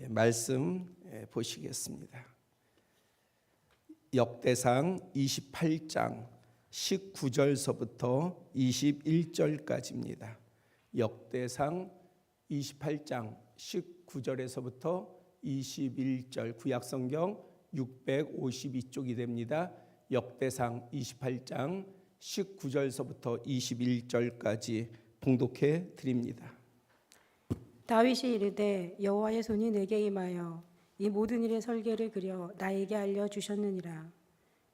말씀 보시겠습니다. 역대상 28장 19절서부터 21절까지입니다. 역대상 28장 19절에서부터 21절, 구약성경 652쪽이 됩니다. 역대상 28장 19절서부터 21절까지 봉독해 드립니다. 다윗이 이르되 여호와의 손이 내게 임하여 이 모든 일의 설계를 그려 나에게 알려주셨느니라.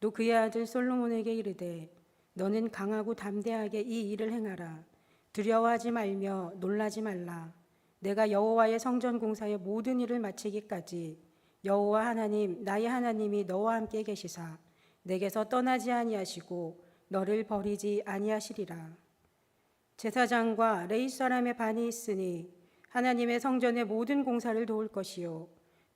또 그의 아들 솔로몬에게 이르되 너는 강하고 담대하게 이 일을 행하라. 두려워하지 말며 놀라지 말라. 내가 여호와의 성전 공사의 모든 일을 마치기까지 여호와 하나님 나의 하나님이 너와 함께 계시사 내게서 떠나지 아니하시고 너를 버리지 아니하시리라. 제사장과 레위 사람의 반이 있으니 하나님의 성전의 모든 공사를 도울 것이요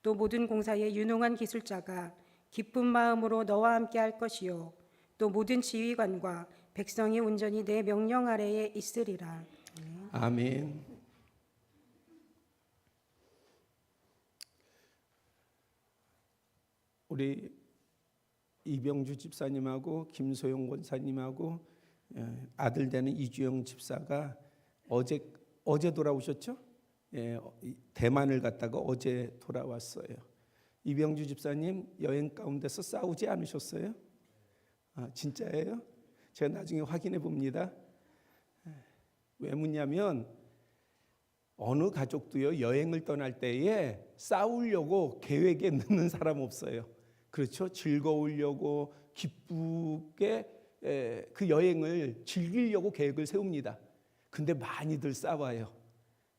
또 모든 공사에 유능한 기술자가 기쁜 마음으로 너와 함께 할 것이요 또 모든 지휘관과 백성이 온전히 내 명령 아래에 있으리라. 아멘. 우리 이병주 집사님하고 김소영 권사님하고 아들 되는 이주영 집사가 어제 돌아오셨죠? 대만을 갔다가 어제 돌아왔어요. 이병주 집사님 여행 가운데서 싸우지 않으셨어요? 진짜예요? 제가 나중에 확인해 봅니다. 왜 묻냐면 어느 가족도요 여행을 떠날 때에 싸우려고 계획에 넣는 사람 없어요. 그렇죠? 즐거우려고 기쁘게 그 여행을 즐기려고 계획을 세웁니다. 근데 많이들 싸워요.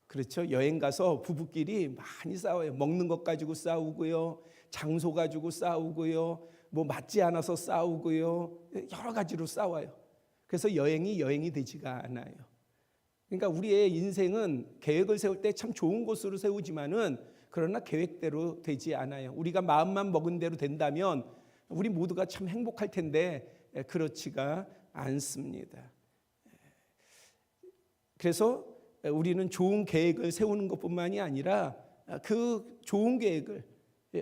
그렇죠? 여행 가서 부부끼리 많이 싸워요. 먹는 것 가지고 싸우고요, 장소 가지고 싸우고요, 뭐 맞지 않아서 싸우고요, 여러 가지로 싸워요. 그래서 여행이 되지가 않아요. 그러니까 우리의 인생은 계획을 세울 때 참 좋은 곳으로 세우지만은 그러나 계획대로 되지 않아요. 우리가 마음만 먹은 대로 된다면 우리 모두가 참 행복할 텐데 그렇지가 않습니다. 그래서 우리는 좋은 계획을 세우는 것뿐만이 아니라 그 좋은 계획을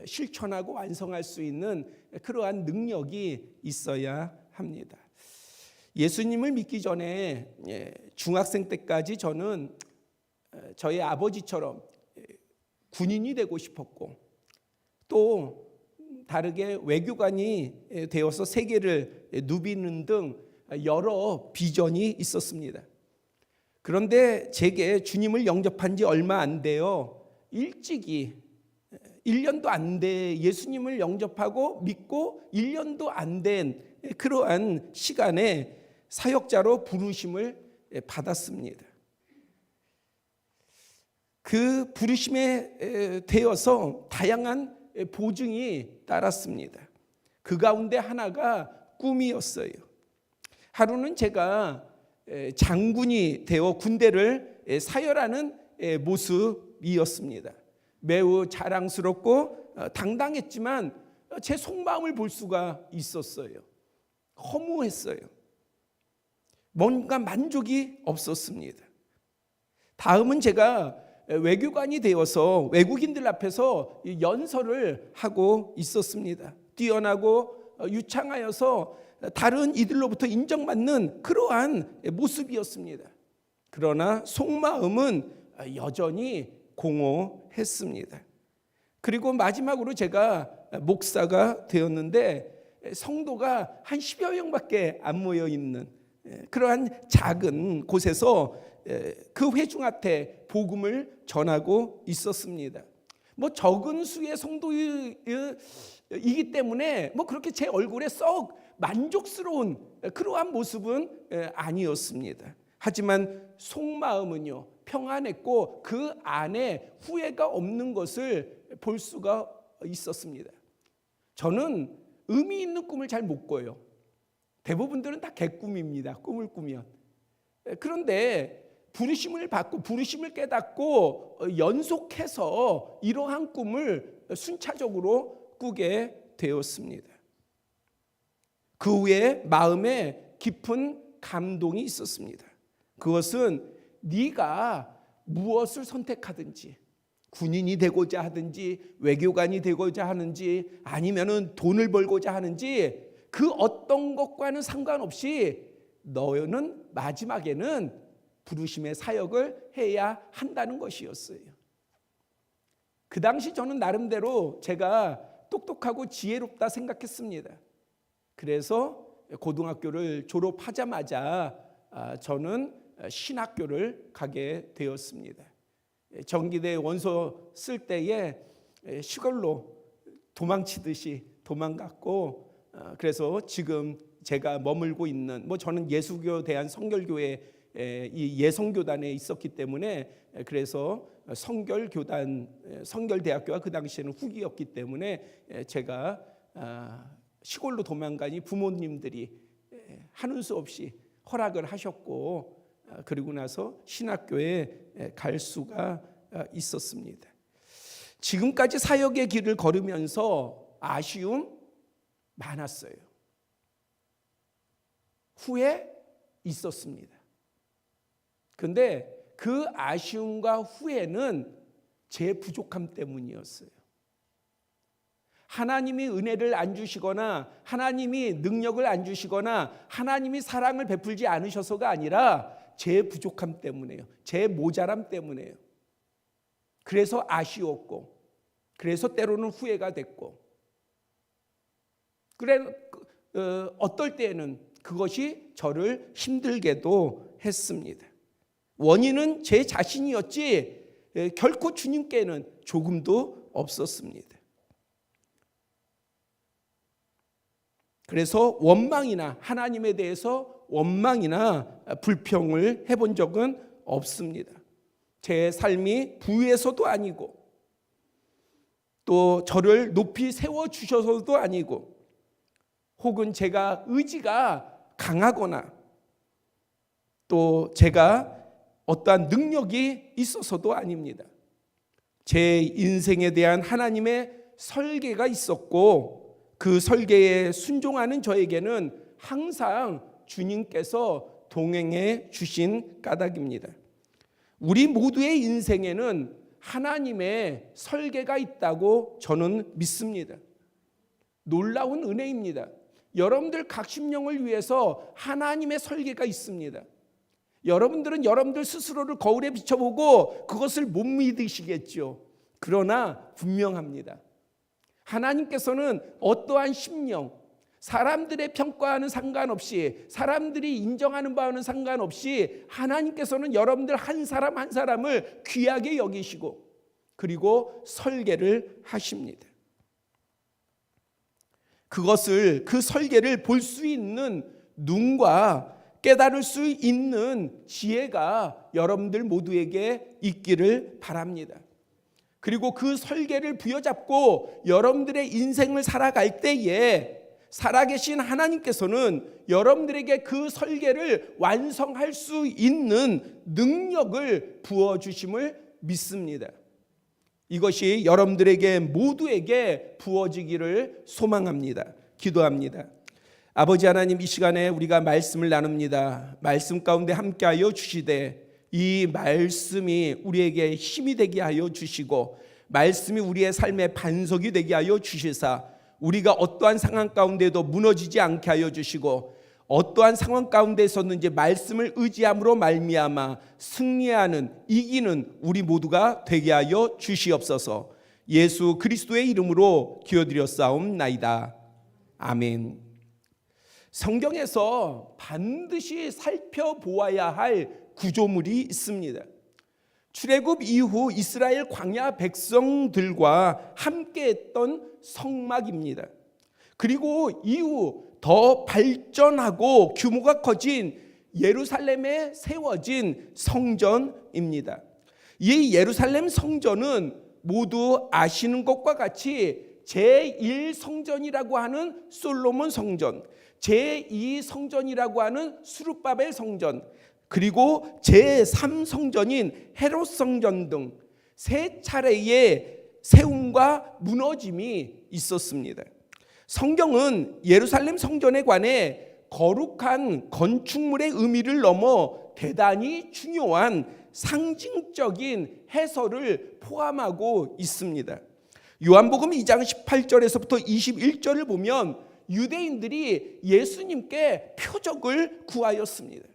실천하고 완성할 수 있는 그러한 능력이 있어야 합니다. 예수님을 믿기 전에 중학생 때까지 저는 저희 아버지처럼 군인이 되고 싶었고 또 다르게 외교관이 되어서 세계를 누비는 등 여러 비전이 있었습니다. 그런데 제게 주님을 영접한 지 얼마 안 돼요. 일찍이 1년도 안 돼 예수님을 영접하고 믿고 1년도 안 된 그러한 시간에 사역자로 부르심을 받았습니다. 그 부르심에 대어서 다양한 보증이 따랐습니다. 그 가운데 하나가 꿈이었어요. 하루는 제가 장군이 되어 군대를 사열하는 모습이었습니다. 매우 자랑스럽고 당당했지만 제 속마음을 볼 수가 있었어요. 허무했어요. 뭔가 만족이 없었습니다. 다음은 제가 외교관이 되어서 외국인들 앞에서 연설을 하고 있었습니다. 뛰어나고 유창하여서 다른 이들로부터 인정받는 그러한 모습이었습니다. 그러나 속마음은 여전히 공허했습니다. 그리고 마지막으로 제가 목사가 되었는데 성도가 한 10여 명밖에 안 모여 있는 그러한 작은 곳에서 그 회중한테 복음을 전하고 있었습니다. 뭐 적은 수의 성도이기 때문에 뭐 그렇게 제 얼굴에 썩 만족스러운 그러한 모습은 아니었습니다. 하지만 속마음은요 평안했고 그 안에 후회가 없는 것을 볼 수가 있었습니다. 저는 의미 있는 꿈을 잘 못 꿔요. 대부분들은 다 개꿈입니다. 꿈을 꾸면. 그런데 부르심을 받고 부르심을 깨닫고 연속해서 이러한 꿈을 순차적으로 꾸게 되었습니다. 그 후에 마음에 깊은 감동이 있었습니다. 그것은 네가 무엇을 선택하든지 군인이 되고자 하든지 외교관이 되고자 하는지 아니면은 돈을 벌고자 하는지 그 어떤 것과는 상관없이 너는 마지막에는 부르심의 사역을 해야 한다는 것이었어요. 그 당시 저는 나름대로 제가 똑똑하고 지혜롭다 생각했습니다. 그래서 고등학교를 졸업하자마자 저는 신학교를 가게 되었습니다. 전기대 원서 쓸 때에 시골로 도망치듯이 도망갔고, 그래서 지금 제가 머물고 있는 저는 예수교 대한 성결교회 이 예성교단에 있었기 때문에 그래서 성결대학교가 그 당시에는 후기였기 때문에 제가 시골로 도망가니 부모님들이 하는 수 없이 허락을 하셨고, 그리고 나서 신학교에 갈 수가 있었습니다. 지금까지 사역의 길을 걸으면서 아쉬움 많았어요. 후회 있었습니다. 근데 그 아쉬움과 후회는 제 부족함 때문이었어요. 하나님이 은혜를 안 주시거나 하나님이 능력을 안 주시거나 하나님이 사랑을 베풀지 않으셔서가 아니라 제 부족함 때문에요. 제 모자람 때문에요. 그래서 아쉬웠고, 그래서 때로는 후회가 됐고, 어떨 때에는 그것이 저를 힘들게도 했습니다. 원인은 제 자신이었지 결코 주님께는 조금도 없었습니다. 그래서 원망이나 하나님에 대해서 원망이나 불평을 해본 적은 없습니다. 제 삶이 부에서도 아니고 또 저를 높이 세워주셔서도 아니고 혹은 제가 의지가 강하거나 또 제가 어떠한 능력이 있어서도 아닙니다. 제 인생에 대한 하나님의 설계가 있었고 그 설계에 순종하는 저에게는 항상 주님께서 동행해 주신 까닭입니다. 우리 모두의 인생에는 하나님의 설계가 있다고 저는 믿습니다. 놀라운 은혜입니다. 여러분들 각 심령을 위해서 하나님의 설계가 있습니다. 여러분들은 여러분들 스스로를 거울에 비춰보고 그것을 못 믿으시겠죠. 그러나 분명합니다. 하나님께서는 어떠한 심령, 사람들의 평가와는 상관없이 사람들이 인정하는 바와는 상관없이 하나님께서는 여러분들 한 사람 한 사람을 귀하게 여기시고 그리고 설계를 하십니다. 그 설계를 볼 수 있는 눈과 깨달을 수 있는 지혜가 여러분들 모두에게 있기를 바랍니다. 그리고 그 설계를 부여잡고 여러분들의 인생을 살아갈 때에 살아계신 하나님께서는 여러분들에게 그 설계를 완성할 수 있는 능력을 부어주심을 믿습니다. 이것이 여러분들에게 모두에게 부어지기를 소망합니다. 기도합니다. 아버지 하나님, 이 시간에 우리가 말씀을 나눕니다. 말씀 가운데 함께하여 주시되 이 말씀이 우리에게 힘이 되게 하여 주시고 말씀이 우리의 삶의 반석이 되게 하여 주시사 우리가 어떠한 상황 가운데도 무너지지 않게 하여 주시고 어떠한 상황 가운데 있었는지 말씀을 의지함으로 말미암아 승리하는 이기는 우리 모두가 되게 하여 주시옵소서. 예수 그리스도의 이름으로 기도드렸사옵나이다. 아멘. 성경에서 반드시 살펴보아야 할 구조물이 있습니다. 출애굽 이후 이스라엘 광야 백성들과 함께했던 성막입니다. 그리고 이후 더 발전하고 규모가 커진 예루살렘에 세워진 성전입니다. 이 예루살렘 성전은 모두 아시는 것과 같이 제1성전이라고 하는 솔로몬 성전, 제2성전이라고 하는 스룹바벨 성전, 그리고 제3성전인 헤롯 성전 등 세 차례의 세움과 무너짐이 있었습니다. 성경은 예루살렘 성전에 관해 거룩한 건축물의 의미를 넘어 대단히 중요한 상징적인 해설을 포함하고 있습니다. 요한복음 2장 18절에서부터 21절을 보면 유대인들이 예수님께 표적을 구하였습니다.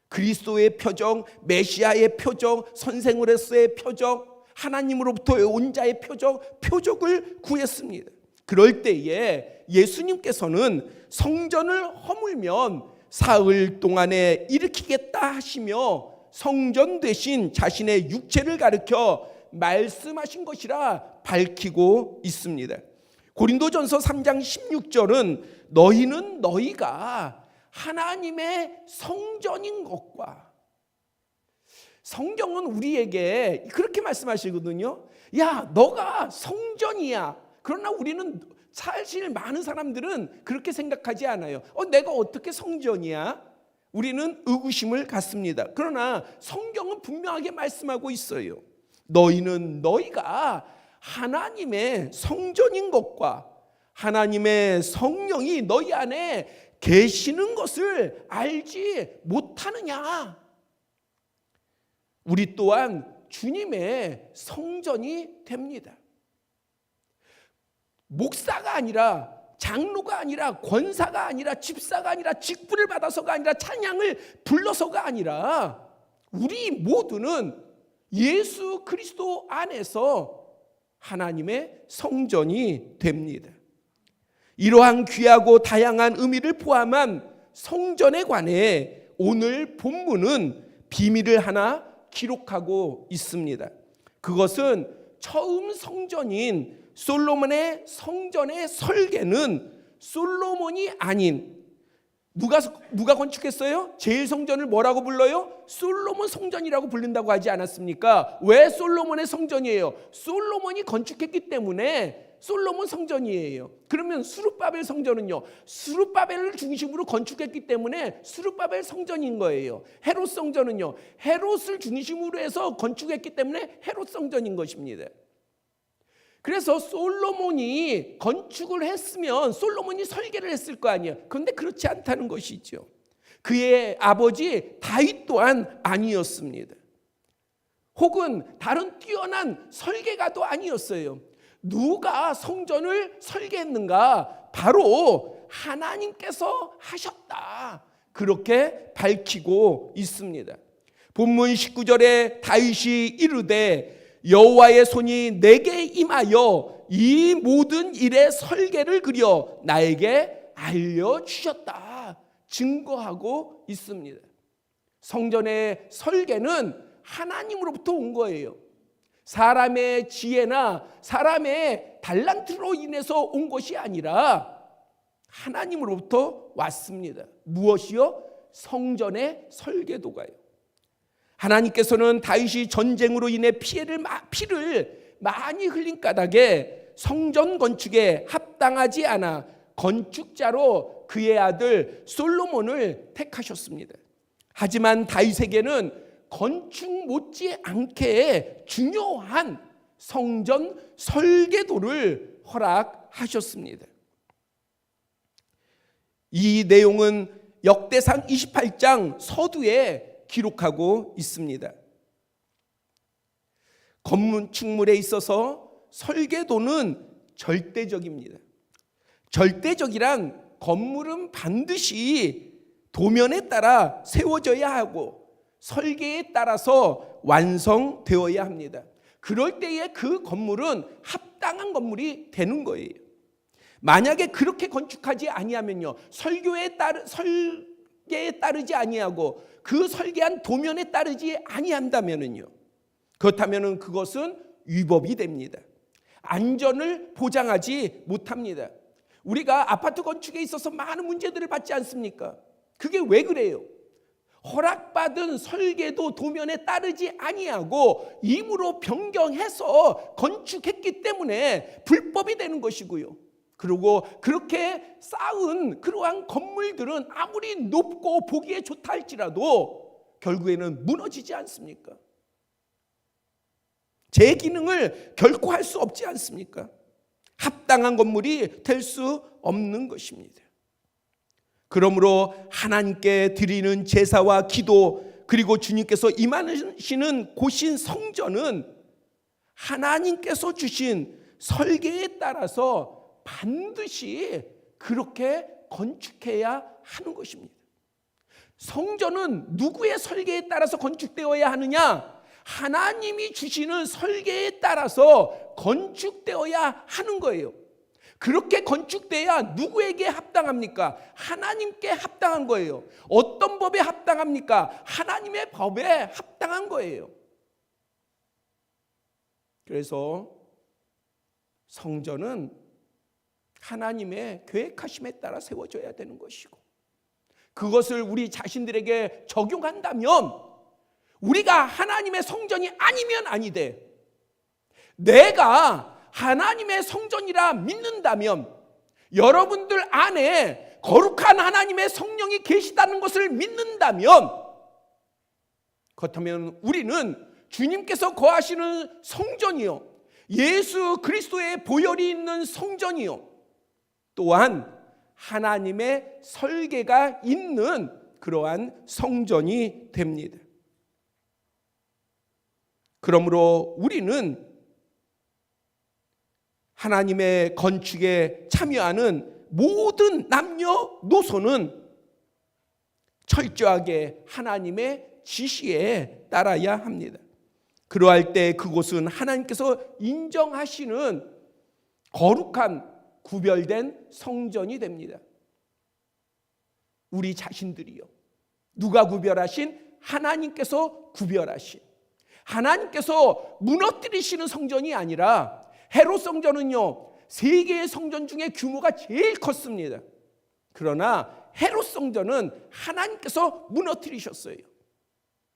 그리스도의 표적, 메시아의 표적, 선생으로서의 표적, 하나님으로부터 온 자의 표적, 표적을 구했습니다. 그럴 때에 예수님께서는 성전을 허물면 사흘 동안에 일으키겠다 하시며 성전 대신 자신의 육체를 가리켜 말씀하신 것이라 밝히고 있습니다. 고린도전서 3장 16절은 너희는 너희가 하나님의 성전인 것과, 성경은 우리에게 그렇게 말씀하시거든요. 야, 너가 성전이야. 그러나 우리는 사실 많은 사람들은 그렇게 생각하지 않아요. 내가 어떻게 성전이야? 우리는 의구심을 갖습니다. 그러나 성경은 분명하게 말씀하고 있어요. 너희는 너희가 하나님의 성전인 것과 하나님의 성령이 너희 안에 계시는 것을 알지 못하느냐? 우리 또한 주님의 성전이 됩니다. 목사가 아니라, 장로가 아니라, 권사가 아니라, 집사가 아니라, 직분을 받아서가 아니라, 찬양을 불러서가 아니라 우리 모두는 예수 그리스도 안에서 하나님의 성전이 됩니다. 이러한 귀하고 다양한 의미를 포함한 성전에 관해 오늘 본문은 비밀을 하나 기록하고 있습니다. 그것은 처음 성전인 솔로몬의 성전의 설계는 솔로몬이 아닌 누가 건축했어요? 제일 성전을 뭐라고 불러요? 솔로몬 성전이라고 부른다고 하지 않았습니까? 왜 솔로몬의 성전이에요? 솔로몬이 건축했기 때문에 솔로몬 성전이에요. 그러면 스룹바벨 성전은요? 스룹바벨을 중심으로 건축했기 때문에 스룹바벨 성전인 거예요. 헤롯 성전은요? 헤롯을 중심으로 해서 건축했기 때문에 헤롯 성전인 것입니다. 그래서 솔로몬이 건축을 했으면 솔로몬이 설계를 했을 거 아니에요. 그런데 그렇지 않다는 것이죠. 그의 아버지 다윗 또한 아니었습니다. 혹은 다른 뛰어난 설계가도 아니었어요. 누가 성전을 설계했는가? 바로 하나님께서 하셨다. 그렇게 밝히고 있습니다. 본문 19절에 다윗이 이르되 여호와의 손이 내게 임하여 이 모든 일의 설계를 그려 나에게 알려주셨다. 증거하고 있습니다. 성전의 설계는 하나님으로부터 온 거예요. 사람의 지혜나 사람의 달란트로 인해서 온 것이 아니라 하나님으로부터 왔습니다. 무엇이요? 성전의 설계도가요. 하나님께서는 다윗이 전쟁으로 인해 피를 많이 흘린 까닭에 성전 건축에 합당하지 않아 건축자로 그의 아들 솔로몬을 택하셨습니다. 하지만 다윗에게는 건축 못지않게 중요한 성전 설계도를 허락하셨습니다. 이 내용은 역대상 28장 서두에 기록하고 있습니다. 건축물에 있어서 설계도는 절대적입니다. 절대적이란 건물은 반드시 도면에 따라 세워져야 하고 설계에 따라서 완성되어야 합니다. 그럴 때에 그 건물은 합당한 건물이 되는 거예요. 만약에 그렇게 건축하지 아니하면요, 설계에 따르지 아니하고 그 설계한 도면에 따르지 아니한다면은요, 그렇다면은 그것은 위법이 됩니다. 안전을 보장하지 못합니다. 우리가 아파트 건축에 있어서 많은 문제들을 받지 않습니까? 그게 왜 그래요? 허락받은 설계도 도면에 따르지 아니하고 임으로 변경해서 건축했기 때문에 불법이 되는 것이고요. 그리고 그렇게 쌓은 그러한 건물들은 아무리 높고 보기에 좋다 할지라도 결국에는 무너지지 않습니까? 제 기능을 결코 할 수 없지 않습니까? 합당한 건물이 될 수 없는 것입니다. 그러므로 하나님께 드리는 제사와 기도, 그리고 주님께서 임하시는 곳인 성전은 하나님께서 주신 설계에 따라서 반드시 그렇게 건축해야 하는 것입니다. 성전은 누구의 설계에 따라서 건축되어야 하느냐? 하나님이 주시는 설계에 따라서 건축되어야 하는 거예요. 그렇게 건축돼야 누구에게 합당합니까? 하나님께 합당한 거예요. 어떤 법에 합당합니까? 하나님의 법에 합당한 거예요. 그래서 성전은 하나님의 계획하심에 따라 세워져야 되는 것이고, 그것을 우리 자신들에게 적용한다면 우리가 하나님의 성전이 아니면 아니되, 내가 하나님의 성전이라 믿는다면, 여러분들 안에 거룩한 하나님의 성령이 계시다는 것을 믿는다면, 그렇다면 우리는 주님께서 거하시는 성전이요, 예수 그리스도의 보혈이 있는 성전이요, 또한 하나님의 설계가 있는 그러한 성전이 됩니다. 그러므로 우리는 하나님의 건축에 참여하는 모든 남녀노소는 철저하게 하나님의 지시에 따라야 합니다. 그러할 때 그곳은 하나님께서 인정하시는 거룩한 구별된 성전이 됩니다. 우리 자신들이요, 누가 구별하신? 하나님께서 구별하신, 하나님께서 무너뜨리시는 성전이 아니라, 헤롯 성전은요, 세계의 성전 중에 규모가 제일 컸습니다. 그러나 헤롯 성전은 하나님께서 무너뜨리셨어요.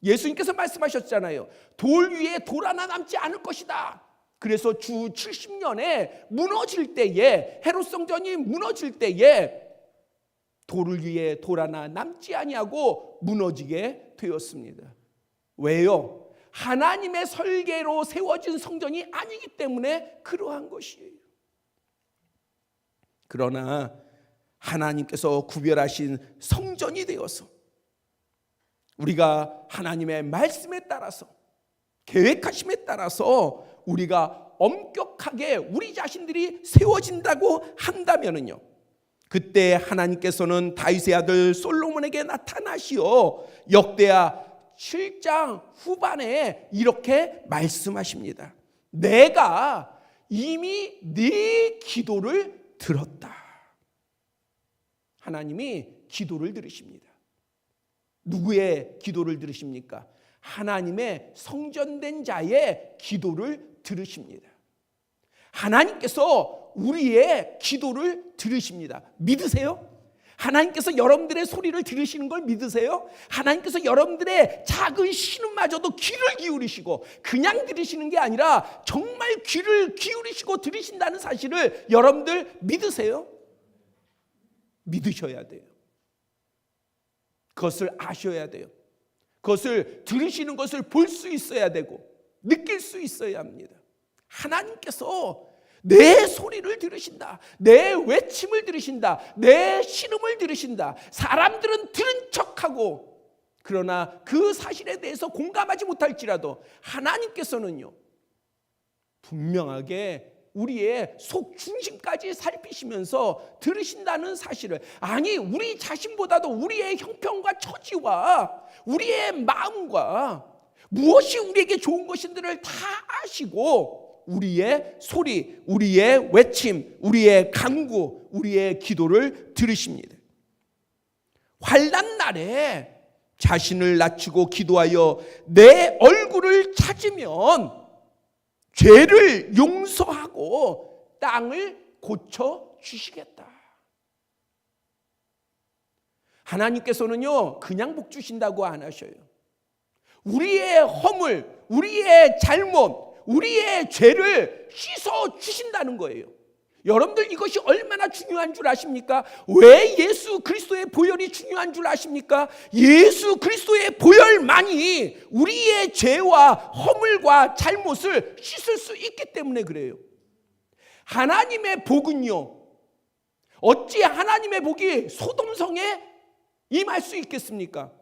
예수님께서 말씀하셨잖아요. 돌 위에 돌 하나 남지 않을 것이다. 그래서 주 70년에 무너질 때에, 헤롯 성전이 무너질 때에 돌을 위에 돌 하나 남지 아니하고 무너지게 되었습니다. 왜요? 하나님의 설계로 세워진 성전이 아니기 때문에 그러한 것이에요. 그러나 하나님께서 구별하신 성전이 되어서 우리가 하나님의 말씀에 따라서, 계획하심에 따라서 우리가 엄격하게 우리 자신들이 세워진다고 한다면요, 그때 하나님께서는 다윗의 아들 솔로몬에게 나타나시어 역대하 7장 후반에 이렇게 말씀하십니다. 내가 이미 네 기도를 들었다. 하나님이 기도를 들으십니다. 누구의 기도를 들으십니까? 하나님의 성전된 자의 기도를 들으십니다. 하나님께서 우리의 기도를 들으십니다. 믿으세요? 하나님께서 여러분들의 소리를 들으시는 걸 믿으세요? 하나님께서 여러분들의 작은 신음마저도 귀를 기울이시고 그냥 들으시는 게 아니라 정말 귀를 기울이시고 들으신다는 사실을 여러분들 믿으세요? 믿으셔야 돼요. 그것을 아셔야 돼요. 그것을 들으시는 것을 볼 수 있어야 되고 느낄 수 있어야 합니다. 하나님께서 내 소리를 들으신다. 내 외침을 들으신다. 내 신음을 들으신다. 사람들은 들은 척하고 그러나 그 사실에 대해서 공감하지 못할지라도 하나님께서는요, 분명하게 우리의 속 중심까지 살피시면서 들으신다는 사실을, 아니 우리 자신보다도 우리의 형편과 처지와 우리의 마음과 무엇이 우리에게 좋은 것인지를 다 아시고 우리의 소리, 우리의 외침, 우리의 간구, 우리의 기도를 들으십니다. 환난 날에 자신을 낮추고 기도하여 내 얼굴을 찾으면 죄를 용서하고 땅을 고쳐 주시겠다. 하나님께서는요, 그냥 복 주신다고 안 하셔요. 우리의 허물, 우리의 잘못, 우리의 죄를 씻어 주신다는 거예요. 여러분들 이것이 얼마나 중요한 줄 아십니까? 왜 예수 그리스도의 보혈이 중요한 줄 아십니까? 예수 그리스도의 보혈만이 우리의 죄와 허물과 잘못을 씻을 수 있기 때문에 그래요. 하나님의 복은요, 어찌 하나님의 복이 소돔성에 임할 수 있겠습니까?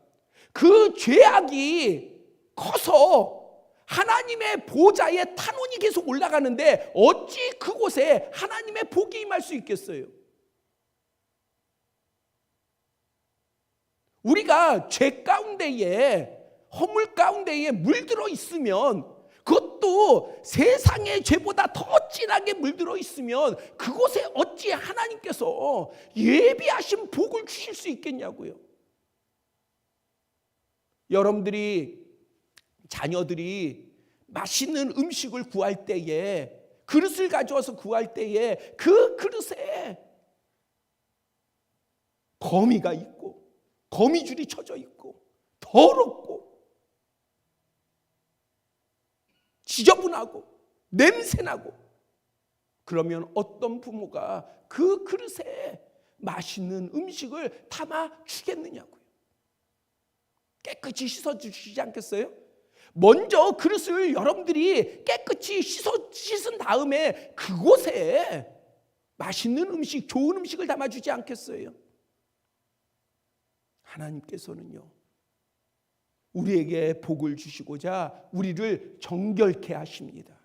그 죄악이 커서 하나님의 보좌의 탄원이 계속 올라가는데 어찌 그곳에 하나님의 복이 임할 수 있겠어요? 우리가 죄 가운데에, 허물 가운데에 물들어 있으면, 그것도 세상의 죄보다 더 진하게 물들어 있으면 그곳에 어찌 하나님께서 예비하신 복을 주실 수 있겠냐고요. 여러분들이, 자녀들이 맛있는 음식을 구할 때에, 그릇을 가져와서 구할 때에 그 그릇에 거미가 있고 거미줄이 쳐져 있고 더럽고 지저분하고 냄새나고, 그러면 어떤 부모가 그 그릇에 맛있는 음식을 담아 주겠느냐고요. 깨끗이 씻어주시지 않겠어요? 먼저 그릇을 여러분들이 깨끗이 씻은 다음에 그곳에 맛있는 음식, 좋은 음식을 담아주지 않겠어요? 하나님께서는요, 우리에게 복을 주시고자 우리를 정결케 하십니다.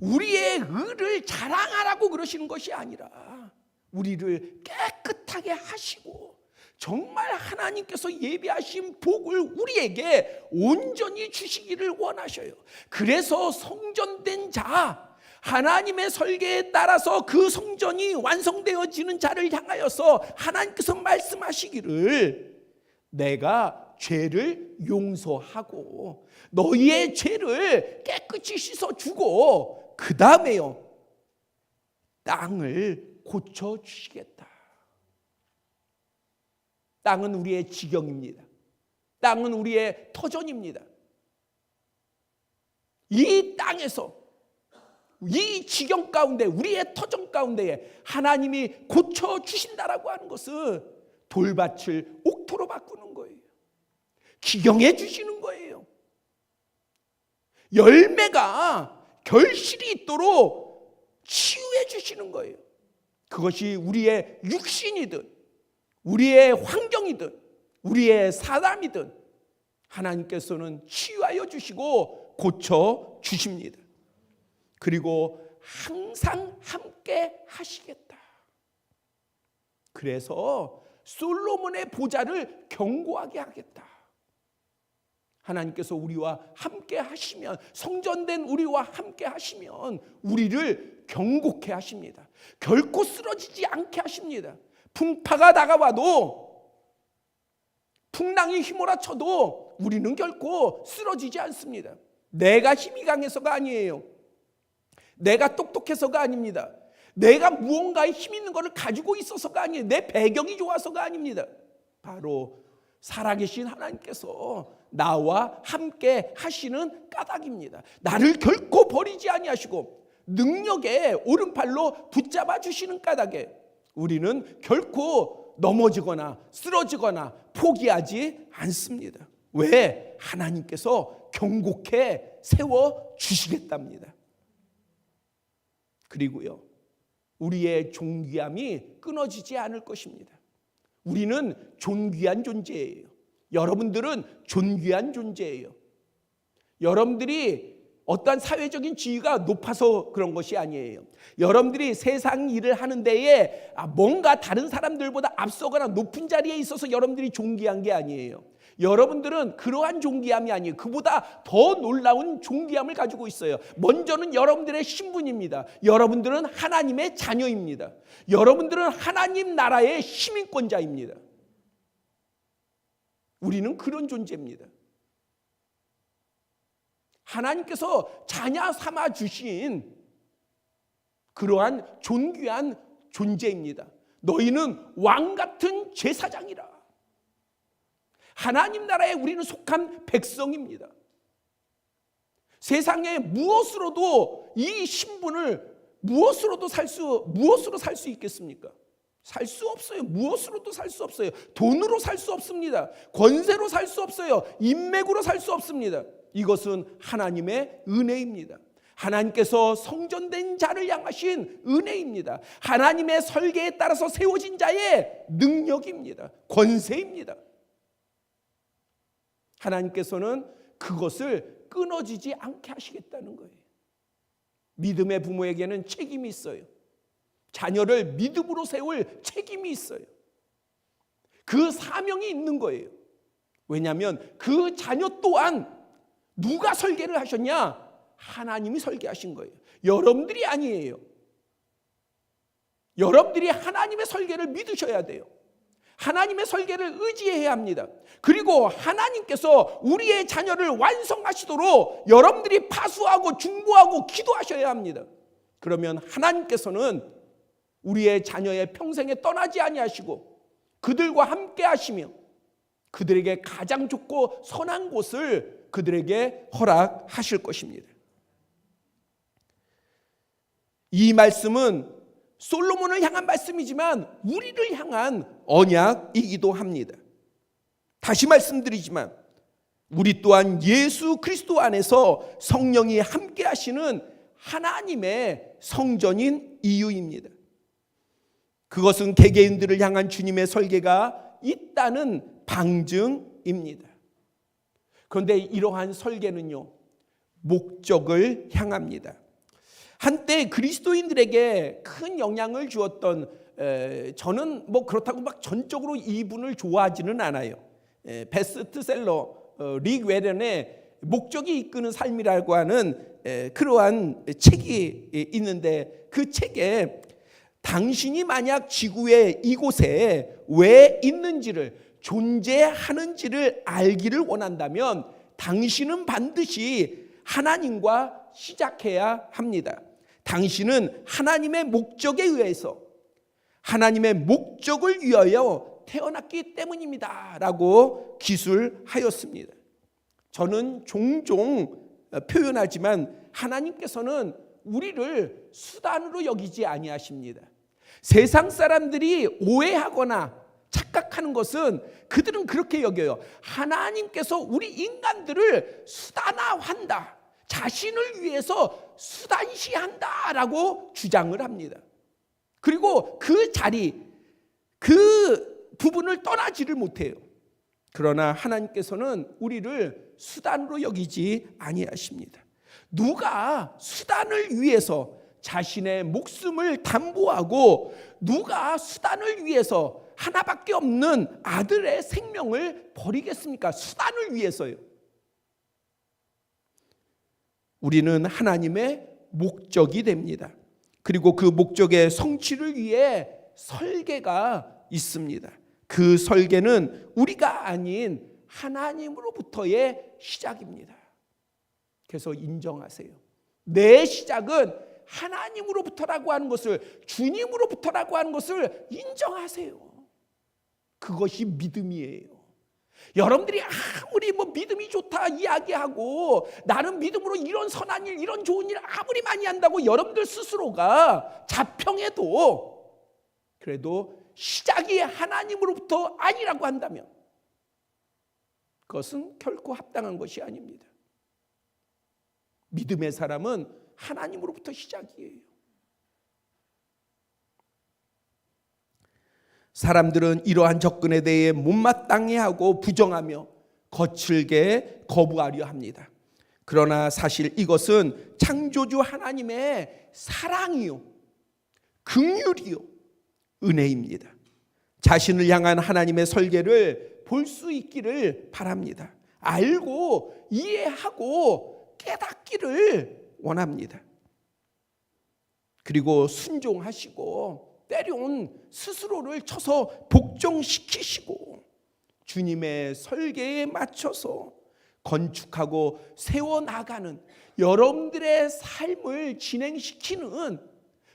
우리의 의를 자랑하라고 그러시는 것이 아니라 우리를 깨끗하게 하시고 정말 하나님께서 예비하신 복을 우리에게 온전히 주시기를 원하셔요. 그래서 성전된 자, 하나님의 설계에 따라서 그 성전이 완성되어지는 자를 향하여서 하나님께서 말씀하시기를, 내가 죄를 용서하고 너희의 죄를 깨끗이 씻어주고 그 다음에요, 땅을 고쳐주시겠다. 땅은 우리의 지경입니다. 땅은 우리의 터전입니다. 이 땅에서, 이 지경 가운데, 우리의 터전 가운데에 하나님이 고쳐주신다라고 하는 것은 돌밭을 옥토로 바꾸는 거예요. 기경해 주시는 거예요. 열매가 결실이 있도록 치유해 주시는 거예요. 그것이 우리의 육신이든 우리의 환경이든 우리의 사람이든 하나님께서는 치유하여 주시고 고쳐 주십니다. 그리고 항상 함께 하시겠다. 그래서 솔로몬의 보좌를 견고하게 하겠다. 하나님께서 우리와 함께 하시면, 성전된 우리와 함께 하시면 우리를 견고케 하십니다. 결코 쓰러지지 않게 하십니다. 풍파가 다가와도, 풍랑이 휘몰아쳐도 우리는 결코 쓰러지지 않습니다. 내가 힘이 강해서가 아니에요. 내가 똑똑해서가 아닙니다. 내가 무언가에 힘 있는 것을 가지고 있어서가 아니에요. 내 배경이 좋아서가 아닙니다. 바로 살아계신 하나님께서 나와 함께 하시는 까닭입니다. 나를 결코 버리지 아니하시고 능력의 오른팔로 붙잡아 주시는 까닭에 우리는 결코 넘어지거나 쓰러지거나 포기하지 않습니다. 왜? 하나님께서 견고케 세워주시겠답니다. 그리고요, 우리의 존귀함이 끊어지지 않을 것입니다. 우리는 존귀한 존재예요. 여러분들은 존귀한 존재예요. 여러분들이 어떠한 사회적인 지위가 높아서 그런 것이 아니에요. 여러분들이 세상 일을 하는 데에 뭔가 다른 사람들보다 앞서거나 높은 자리에 있어서 여러분들이 존귀한 게 아니에요. 여러분들은 그러한 존귀함이 아니에요. 그보다 더 놀라운 존귀함을 가지고 있어요. 먼저는 여러분들의 신분입니다. 여러분들은 하나님의 자녀입니다. 여러분들은 하나님 나라의 시민권자입니다. 우리는 그런 존재입니다. 하나님께서 자녀 삼아 주신 그러한 존귀한 존재입니다. 너희는 왕 같은 제사장이라. 하나님 나라에 우리는 속한 백성입니다. 세상에 무엇으로도 이 신분을 무엇으로 살 수 있겠습니까? 살 수 없어요. 무엇으로도 살 수 없어요. 돈으로 살 수 없습니다. 권세로 살 수 없어요. 인맥으로 살 수 없습니다. 이것은 하나님의 은혜입니다. 하나님께서 성전된 자를 향하신 은혜입니다. 하나님의 설계에 따라서 세워진 자의 능력입니다. 권세입니다. 하나님께서는 그것을 끊어지지 않게 하시겠다는 거예요. 믿음의 부모에게는 책임이 있어요. 자녀를 믿음으로 세울 책임이 있어요. 그 사명이 있는 거예요. 왜냐하면 그 자녀 또한 누가 설계를 하셨냐? 하나님이 설계하신 거예요. 여러분들이 아니에요. 여러분들이 하나님의 설계를 믿으셔야 돼요. 하나님의 설계를 의지해야 합니다. 그리고 하나님께서 우리의 자녀를 완성하시도록 여러분들이 파수하고 중보하고 기도하셔야 합니다. 그러면 하나님께서는 우리의 자녀의 평생에 떠나지 아니하시고 그들과 함께 하시며 그들에게 가장 좋고 선한 곳을 그들에게 허락하실 것입니다. 이 말씀은 솔로몬을 향한 말씀이지만 우리를 향한 언약이기도 합니다. 다시 말씀드리지만 우리 또한 예수 그리스도 안에서 성령이 함께 하시는 하나님의 성전인 이유입니다. 그것은 개개인들을 향한 주님의 설계가 있다는 방증입니다. 그런데 이러한 설계는요, 목적을 향합니다. 한때 그리스도인들에게 큰 영향을 주었던, 저는 뭐 그렇다고 막 전적으로 이분을 좋아하지는 않아요. 베스트셀러 릭 웨런의 목적이 이끄는 삶이라고 하는 그러한 책이 있는데, 그 책에 당신이 만약 지구의 이곳에 왜 있는지를, 존재하는지를 알기를 원한다면 당신은 반드시 하나님과 시작해야 합니다. 당신은 하나님의 목적에 의해서 하나님의 목적을 위하여 태어났기 때문입니다 라고 기술하였습니다. 저는 종종 표현하지만 하나님께서는 우리를 수단으로 여기지 아니하십니다. 세상 사람들이 오해하거나 착각하는 것은 그들은 그렇게 여겨요. 하나님께서 우리 인간들을 수단화한다, 자신을 위해서 수단시한다라고 주장을 합니다. 그리고 그 자리, 그 부분을 떠나지를 못해요. 그러나 하나님께서는 우리를 수단으로 여기지 아니하십니다. 누가 수단을 위해서 자신의 목숨을 담보하고, 누가 수단을 위해서 하나밖에 없는 아들의 생명을 버리겠습니까? 수단을 위해서요. 우리는 하나님의 목적이 됩니다. 그리고 그 목적의 성취를 위해 설계가 있습니다. 그 설계는 우리가 아닌 하나님으로부터의 시작입니다. 그래서 인정하세요. 내 시작은 하나님으로부터라고 하는 것을, 주님으로부터라고 하는 것을 인정하세요. 그것이 믿음이에요. 여러분들이 아무리 뭐 믿음이 좋다 이야기하고, 나는 믿음으로 이런 선한 일, 이런 좋은 일 아무리 많이 한다고 여러분들 스스로가 자평해도, 그래도 시작이 하나님으로부터 아니라고 한다면 그것은 결코 합당한 것이 아닙니다. 믿음의 사람은 하나님으로부터 시작이에요. 사람들은 이러한 접근에 대해 못마땅해하고 부정하며 거칠게 거부하려 합니다. 그러나 사실 이것은 창조주 하나님의 사랑이요, 긍휼이요, 은혜입니다. 자신을 향한 하나님의 설계를 볼 수 있기를 바랍니다. 알고 이해하고 깨닫기를 원합니다. 그리고 순종하시고 때려온 스스로를 쳐서 복종시키시고 주님의 설계에 맞춰서 건축하고 세워나가는 여러분들의 삶을 진행시키는,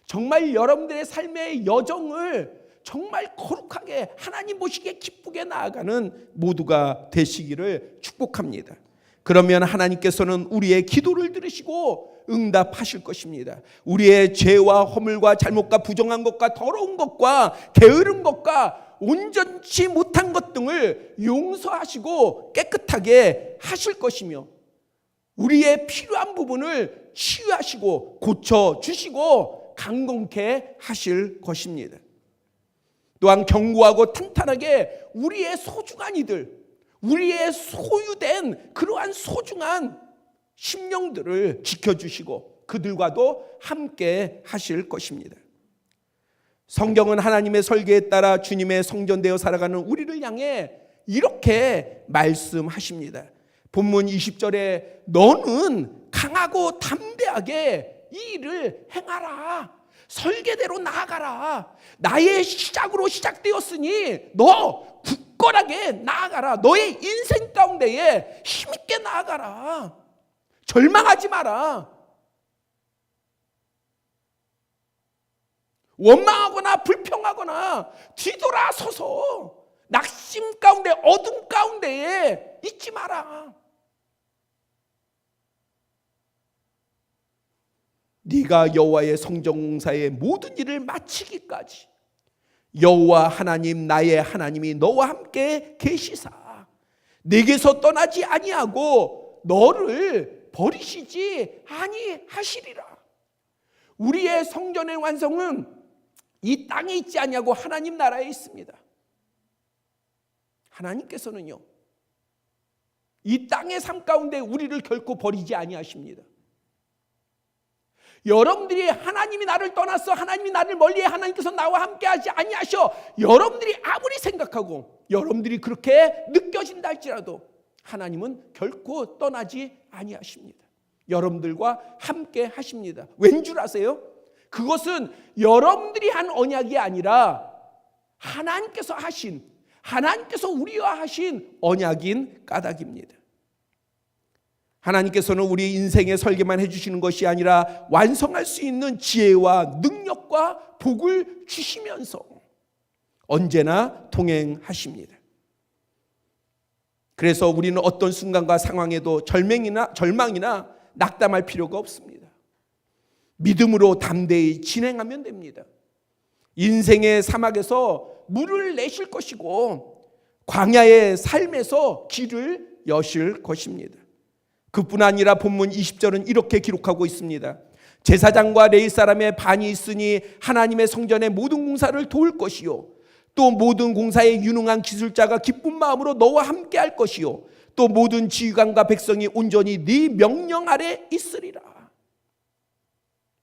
정말 여러분들의 삶의 여정을 정말 거룩하게 하나님 보시기에 기쁘게 나아가는 모두가 되시기를 축복합니다. 그러면 하나님께서는 우리의 기도를 들으시고 응답하실 것입니다. 우리의 죄와 허물과 잘못과 부정한 것과 더러운 것과 게으른 것과 온전치 못한 것 등을 용서하시고 깨끗하게 하실 것이며, 우리의 필요한 부분을 치유하시고 고쳐주시고 강건케 하실 것입니다. 또한 견고하고 탄탄하게 우리의 소중한 이들, 우리의 소유된 그러한 소중한 심령들을 지켜주시고 그들과도 함께 하실 것입니다. 성경은 하나님의 설계에 따라 주님의 성전되어 살아가는 우리를 향해 이렇게 말씀하십니다. 본문 20절에 너는 강하고 담대하게 이 일을 행하라. 설계대로 나아가라. 나의 시작으로 시작되었으니 너 굳건하게 나아가라. 너의 인생 가운데에 힘있게 나아가라. 절망하지 마라. 원망하거나 불평하거나 뒤돌아서서 낙심 가운데 어둠 가운데에 있지 마라. 네가 여호와의 성전 공사의 모든 일을 마치기까지 여호와 하나님 나의 하나님이 너와 함께 계시사 네게서 떠나지 아니하고 너를 버리시지 아니하시리라. 우리의 성전의 완성은 이 땅에 있지 아니하고 하나님 나라에 있습니다. 하나님께서는요, 이 땅의 삶 가운데 우리를 결코 버리지 아니하십니다. 여러분들이 하나님이 나를 떠났어, 하나님이 나를 멀리해, 하나님께서 나와 함께하지 아니하셔, 여러분들이 아무리 생각하고 여러분들이 그렇게 느껴진다 할지라도 하나님은 결코 떠나지 아니하십니다. 여러분들과 함께 하십니다. 왠 줄 아세요? 그것은 여러분들이 한 언약이 아니라 하나님께서 하신, 하나님께서 우리와 하신 언약인 까닭입니다. 하나님께서는 우리 인생의 설계만 해주시는 것이 아니라 완성할 수 있는 지혜와 능력과 복을 주시면서 언제나 동행하십니다. 그래서 우리는 어떤 순간과 상황에도 절망이나 낙담할 필요가 없습니다. 믿음으로 담대히 진행하면 됩니다. 인생의 사막에서 물을 내실 것이고 광야의 삶에서 길을 여실 것입니다. 그뿐 아니라 본문 20절은 이렇게 기록하고 있습니다. 제사장과 레위 사람의 반이 있으니 하나님의 성전의 모든 공사를 도울 것이요 또 모든 공사에 유능한 기술자가 기쁜 마음으로 너와 함께 할 것이요 또 모든 지휘관과 백성이 온전히 네 명령 아래 있으리라.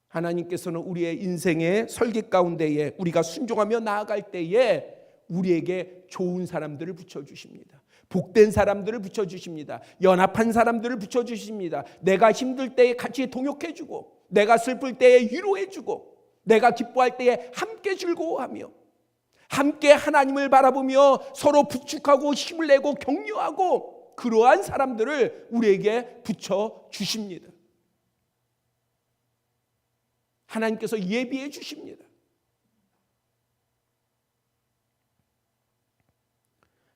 하나님께서는 우리의 인생의 설계 가운데에 우리가 순종하며 나아갈 때에 우리에게 좋은 사람들을 붙여주십니다. 복된 사람들을 붙여주십니다. 연합한 사람들을 붙여주십니다. 내가 힘들 때에 같이 동역해주고 내가 슬플 때에 위로해주고 내가 기뻐할 때에 함께 즐거워하며 함께 하나님을 바라보며 서로 부축하고 힘을 내고 격려하고 그러한 사람들을 우리에게 붙여주십니다. 하나님께서 예비해 주십니다.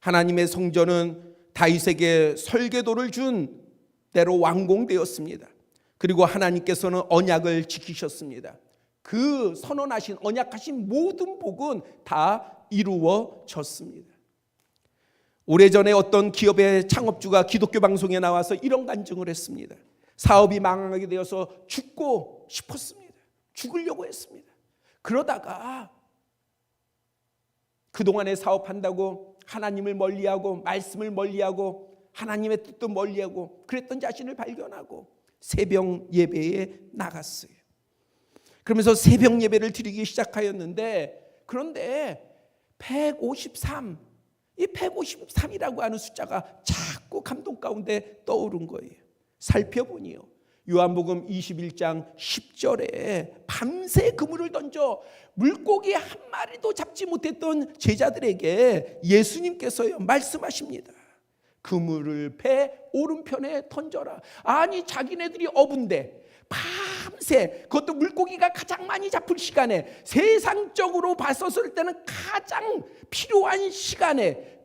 하나님의 성전은 다윗에게 설계도를 준 대로 완공되었습니다. 그리고 하나님께서는 언약을 지키셨습니다. 그 선언하신 언약하신 모든 복은 다 이루어졌습니다. 오래전에 어떤 기업의 창업주가 기독교 방송에 나와서 이런 간증을 했습니다. 사업이 망하게 되어서 죽고 싶었습니다. 죽으려고 했습니다. 그러다가 그동안에 사업한다고 하나님을 멀리하고 말씀을 멀리하고 하나님의 뜻도 멀리하고 그랬던 자신을 발견하고 새벽 예배에 나갔어요. 그러면서 새벽 예배를 드리기 시작하였는데 그런데 153, 이 153이라고 하는 숫자가 자꾸 감동 가운데 떠오른 거예요. 살펴보니요. 요한복음 21장 10절에 밤새 그물을 던져 물고기 한 마리도 잡지 못했던 제자들에게 예수님께서요 말씀하십니다. 그물을 배 오른편에 던져라. 아니 자기네들이 어부인데 밤새 그것도 물고기가 가장 많이 잡힐 시간에 세상적으로 봤었을 때는 가장 필요한 시간에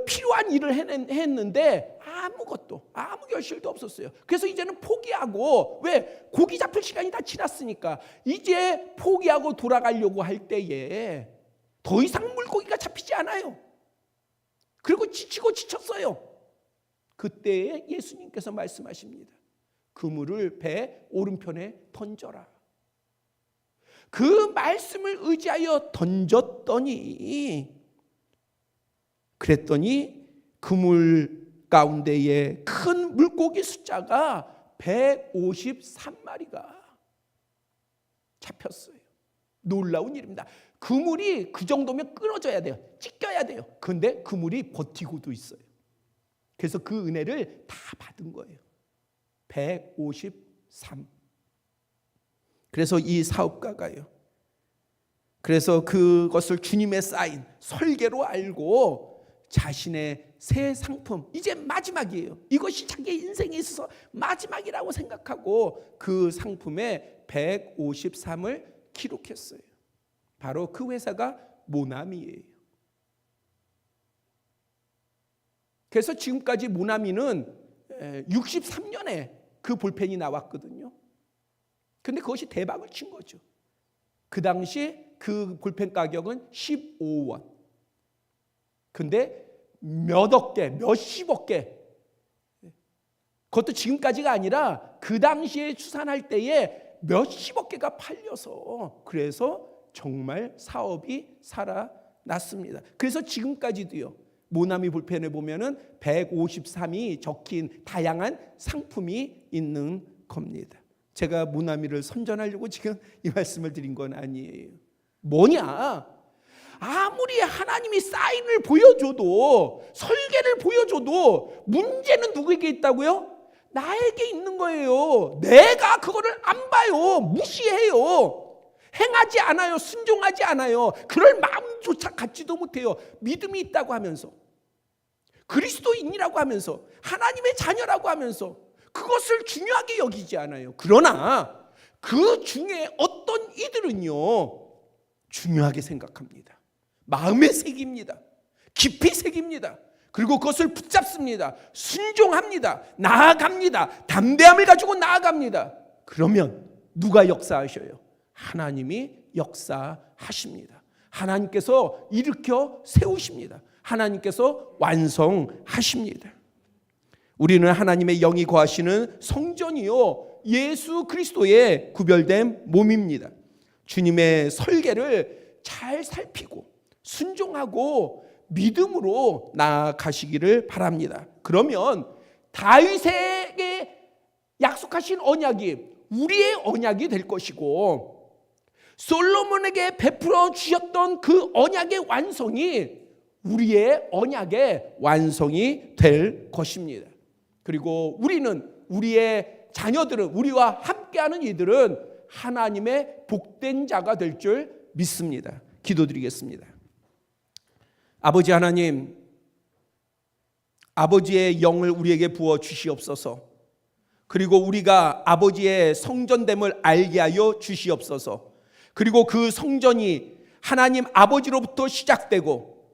필요한 일을 했는데 아무 결실도 없었어요. 그래서 이제는 포기하고 왜 고기 잡힐 시간이 다 지났으니까 이제 포기하고 돌아가려고 할 때에 더 이상 물고기가 잡히지 않아요. 그리고 지치고 지쳤어요. 그때에 예수님께서 말씀하십니다. 그물을 배 오른편에 던져라. 그 말씀을 의지하여 던졌더니 그랬더니 그물 가운데에 큰 물고기 숫자가 153마리가 잡혔어요. 놀라운 일입니다. 그물이 그 정도면 끊어져야 돼요. 찢겨야 돼요. 그런데 그물이 버티고도 있어요. 그래서 그 은혜를 다 받은 거예요. 153. 그래서 이 사업가가요, 그래서 그것을 주님의 사인, 설계로 알고 자신의 새 상품, 이제 마지막이에요. 이것이 자기 인생에 있어서 마지막이라고 생각하고 그 상품에 153을 기록했어요. 바로 그 회사가 모나미예요. 그래서 지금까지 모나미는 63년에 그 볼펜이 나왔거든요. 근데 그것이 대박을 친 거죠. 그 당시 그 볼펜 가격은 15원. 근데 몇억 개, 몇십억 개. 그것도 지금까지가 아니라 그 당시에 추산할 때에 몇십억 개가 팔려서, 그래서 정말 사업이 살아났습니다. 그래서 지금까지도요, 모나미 볼펜에 보면은 153이 적힌 다양한 상품이 있는 겁니다. 제가 모나미를 선전하려고 지금 이 말씀을 드린 건 아니에요. 뭐냐? 아무리 하나님이 사인을 보여줘도, 설계를 보여줘도 문제는 누구에게 있다고요? 나에게 있는 거예요. 내가 그거를 안 봐요. 무시해요. 행하지 않아요. 순종하지 않아요. 그럴 마음조차 갖지도 못해요. 믿음이 있다고 하면서, 그리스도인이라고 하면서, 하나님의 자녀라고 하면서 그것을 중요하게 여기지 않아요. 그러나 그 중에 어떤 이들은요, 중요하게 생각합니다. 마음에 새깁니다. 깊이 새깁니다. 그리고 그것을 붙잡습니다. 순종합니다. 나아갑니다. 담대함을 가지고 나아갑니다. 그러면 누가 역사하셔요? 하나님이 역사하십니다. 하나님께서 일으켜 세우십니다. 하나님께서 완성하십니다. 우리는 하나님의 영이 거하시는 성전이요, 예수 그리스도의 구별된 몸입니다. 주님의 설계를 잘 살피고 순종하고 믿음으로 나아가시기를 바랍니다. 그러면 다윗에게 약속하신 언약이 우리의 언약이 될 것이고, 솔로몬에게 베풀어 주셨던 그 언약의 완성이 우리의 언약의 완성이 될 것입니다. 그리고 우리는, 우리의 자녀들은, 우리와 함께하는 이들은 하나님의 복된 자가 될 줄 믿습니다. 기도드리겠습니다. 아버지 하나님, 아버지의 영을 우리에게 부어 주시옵소서. 그리고 우리가 아버지의 성전됨을 알게 하여 주시옵소서. 그리고 그 성전이 하나님 아버지로부터 시작되고,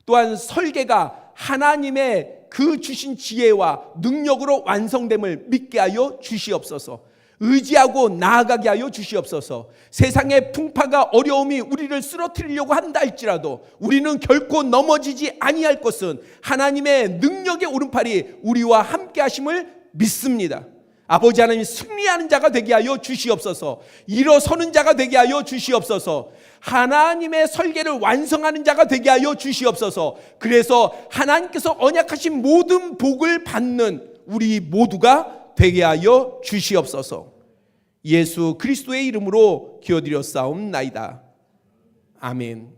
또한 설계가 하나님의 그 주신 지혜와 능력으로 완성됨을 믿게 하여 주시옵소서. 의지하고 나아가게 하여 주시옵소서. 세상의 풍파가, 어려움이 우리를 쓰러뜨리려고 한다 할지라도 우리는 결코 넘어지지 아니할 것은 하나님의 능력의 오른팔이 우리와 함께 하심을 믿습니다. 아버지 하나님, 승리하는 자가 되게 하여 주시옵소서. 일어서는 자가 되게 하여 주시옵소서. 하나님의 설계를 완성하는 자가 되게 하여 주시옵소서. 그래서 하나님께서 언약하신 모든 복을 받는 우리 모두가 되게 하여 주시옵소서. 예수 그리스도의 이름으로 기도드렸사옵나이다. 아멘.